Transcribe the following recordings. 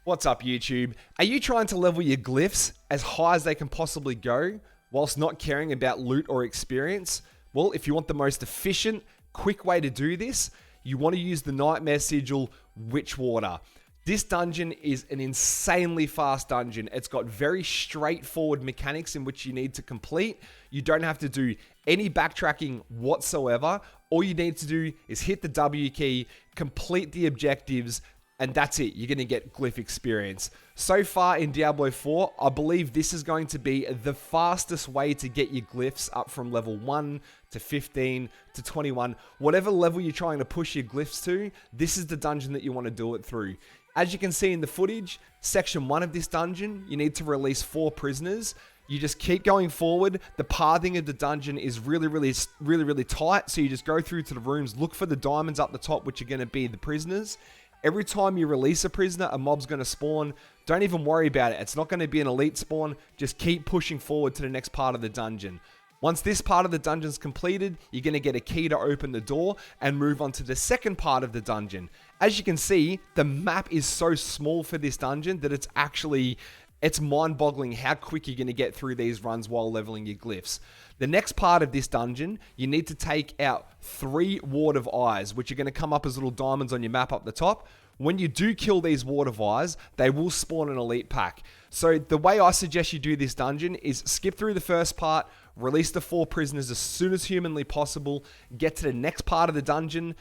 What's up, YouTube? Are you trying to level your glyphs as high as they can possibly go whilst not caring about loot or experience? Well, if you want the most efficient, quick way to do this, you want to use the Nightmare Sigil Witchwater. This dungeon is an insanely fast dungeon. It's got very straightforward mechanics in which you need to complete. You don't have to do any backtracking whatsoever. All you need to do is hit the W key, complete the objectives, and that's it. You're going to get glyph experience. So far in Diablo 4, I believe this is going to be the fastest way to get your glyphs up from level 1 to 15 to 21. Whatever level you're trying to push your glyphs to, this is the dungeon that you want to do it through. As you can see in the footage, section 1 of this dungeon, you need to release 4 prisoners. You just keep going forward. The pathing of the dungeon is really tight. So you just go through to the rooms, look for the diamonds up the top, which are going to be the prisoners. Every time you release a prisoner, a mob's going to spawn. Don't even worry about it. It's not going to be an elite spawn. Just keep pushing forward to the next part of the dungeon. Once this part of the dungeon is completed, you're going to get a key to open the door and move on to the second part of the dungeon. As you can see, the map is so small for this dungeon that it's mind-boggling how quick you're going to get through these runs while leveling your glyphs. The next part of this dungeon, you need to take out 3 Ward of Eyes, which are going to come up as little diamonds on your map up the top. When you do kill these Ward of Eyes, they will spawn an elite pack. So the way I suggest you do this dungeon is skip through the first part, release the 4 prisoners as soon as humanly possible, get to the next part of the dungeon,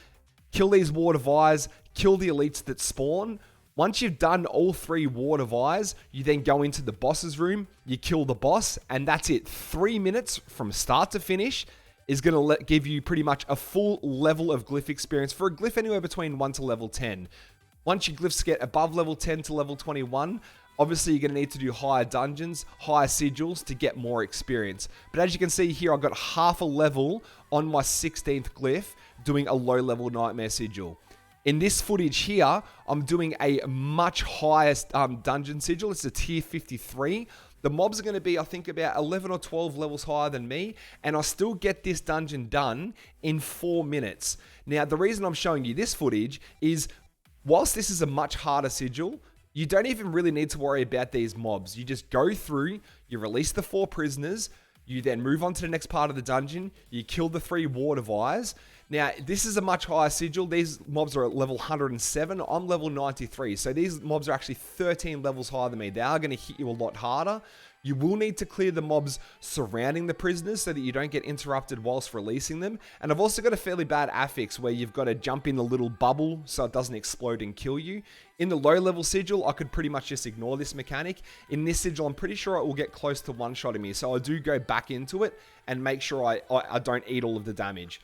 kill these Ward of Eyes, kill the elites that spawn. Once you've done all 3 Ward of Eyes, you then go into the boss's room, you kill the boss, and that's it. 3 minutes from start to finish is going to give you pretty much a full level of glyph experience for a glyph anywhere between 1 to level 10. Once your glyphs get above level 10 to level 21, obviously you're going to need to do higher dungeons, higher sigils to get more experience. But as you can see here, I've got half a level on my 16th glyph doing a low level Nightmare Sigil. In this footage here, I'm doing a much higher dungeon sigil. It's a tier 53. The mobs are going to be, I think, about 11 or 12 levels higher than me, and I still get this dungeon done in 4 minutes. Now, the reason I'm showing you this footage is, whilst this is a much harder sigil, you don't even really need to worry about these mobs. You just go through, you release the 4 prisoners, you then move on to the next part of the dungeon, you kill the 3 Ward of Eyes. Now, this is a much higher sigil. These mobs are at level 107. I'm level 93. So these mobs are actually 13 levels higher than me. They are going to hit you a lot harder. You will need to clear the mobs surrounding the prisoners so that you don't get interrupted whilst releasing them. And I've also got a fairly bad affix where you've got to jump in the little bubble so it doesn't explode and kill you. In the low level sigil, I could pretty much just ignore this mechanic. In this sigil, I'm pretty sure it will get close to one-shotting me. So I do go back into it and make sure I don't eat all of the damage.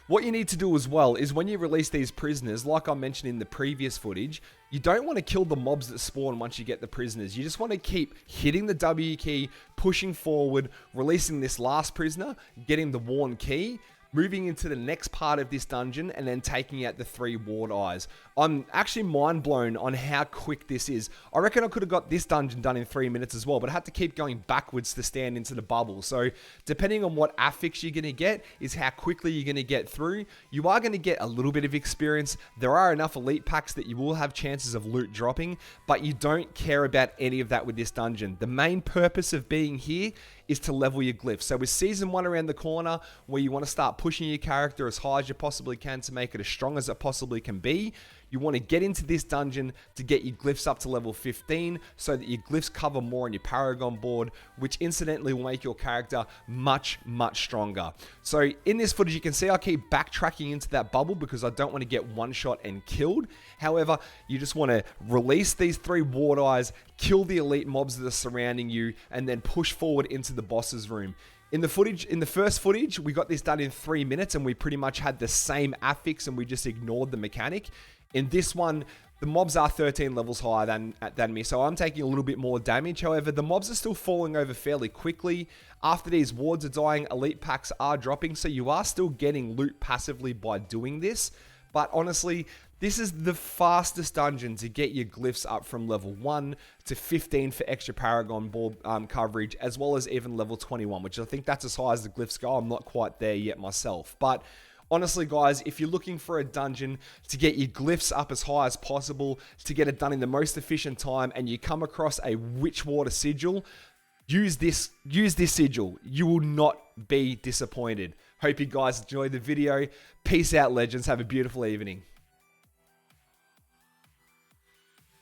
What you need to do as well is when you release these prisoners, like I mentioned in the previous footage, you don't want to kill the mobs that spawn once you get the prisoners. You just want to keep hitting the W key, pushing forward, releasing this last prisoner, getting the Worn Key, moving into the next part of this dungeon, and then taking out the 3 Ward Eyes. I'm actually mind blown on how quick this is. I reckon I could have got this dungeon done in 3 minutes as well, but I had to keep going backwards to stand into the bubble. So depending on what affix you're going to get is how quickly you're going to get through. You are going to get a little bit of experience. There are enough elite packs that you will have chances of loot dropping, but you don't care about any of that with this dungeon. The main purpose of being here is to level your glyphs. So with season 1 around the corner, where you want to start pushing your character as high as you possibly can to make it as strong as it possibly can be, you want to get into this dungeon to get your glyphs up to level 15 so that your glyphs cover more on your paragon board, which incidentally will make your character much stronger. So in this footage, you can see I keep backtracking into that bubble because I don't want to get one shot and killed. However, you just want to release these 3 Ward Eyes, kill the elite mobs that are surrounding you, and then push forward into the boss's room. In the first footage, we got this done in 3 minutes and we pretty much had the same affix and we just ignored the mechanic. In this one, the mobs are 13 levels higher than me, so I'm taking a little bit more damage. However, the mobs are still falling over fairly quickly. After these wards are dying, elite packs are dropping, so you are still getting loot passively by doing this. But honestly, this is the fastest dungeon to get your glyphs up from level 1 to 15 for extra paragon board coverage, as well as even level 21, which I think that's as high as the glyphs go. I'm not quite there yet myself. But Honestly, guys, if you're looking for a dungeon to get your glyphs up as high as possible, to get it done in the most efficient time, and you come across a Witchwater sigil, use this sigil. You will not be disappointed. Hope you guys enjoyed the video. Peace out, legends. Have a beautiful evening.